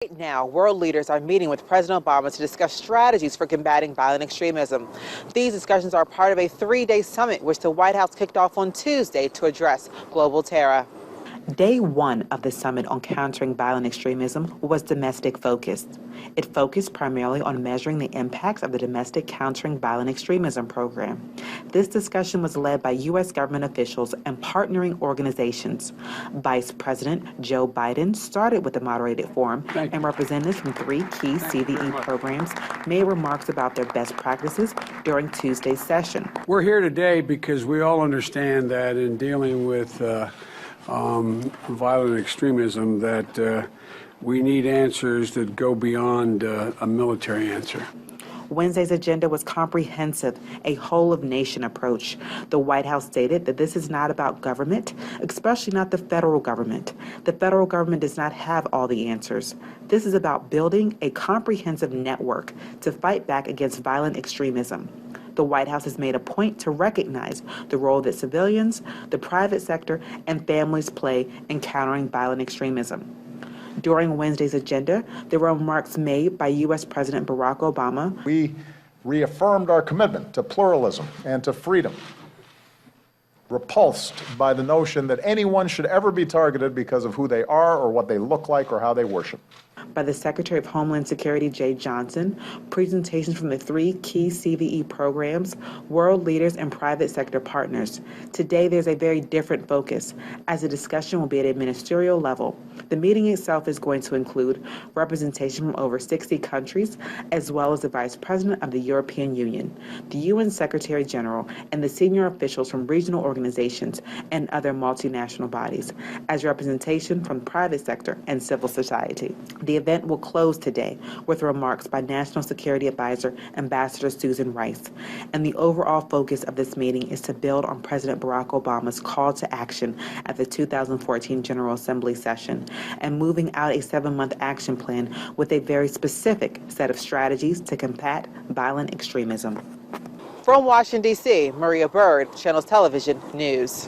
Right now, world leaders are meeting with President Obama to discuss strategies for combating violent extremism. These discussions are part of a 3-day summit which the White House kicked off on Tuesday to address global terror. Day one of the summit on countering violent extremism was domestic focused. It focused primarily on measuring the impacts of the domestic countering violent extremism program. This discussion was led by U.S. government officials and partnering organizations. Vice President Joe Biden started with the moderated forum, and representatives from 3 key CVE programs made remarks about their best practices during Tuesday's session. We're here today because we all understand that in dealing with violent extremism that we need answers that go beyond a military answer. Wednesday's agenda was comprehensive, a whole-of-nation approach. The White House stated that this is not about government, especially not the federal government. The federal government does not have all the answers. This is about building a comprehensive network to fight back against violent extremism. The White House has made a point to recognize the role that civilians, the private sector, and families play in countering violent extremism. During Wednesday's agenda, there were remarks made by U.S. President Barack Obama. We reaffirmed our commitment to pluralism and to freedom, repulsed by the notion that anyone should ever be targeted because of who they are or what they look like or how they worship. By the Secretary of Homeland Security, Jay Johnson, presentations from the 3 key CVE programs, world leaders, and private sector partners. Today, there's a very different focus, as the discussion will be at a ministerial level. The meeting itself is going to include representation from over 60 countries, as well as the Vice President of the European Union, the UN Secretary General, and the senior officials from regional organizations and other multinational bodies, as representation from the private sector and civil society. The event will close today with remarks by National Security Advisor Ambassador Susan Rice. And the overall focus of this meeting is to build on President Barack Obama's call to action at the 2014 General Assembly session and moving out a 7-month action plan with a very specific set of strategies to combat violent extremism. From Washington, D.C., Maria Bird, Channels Television News.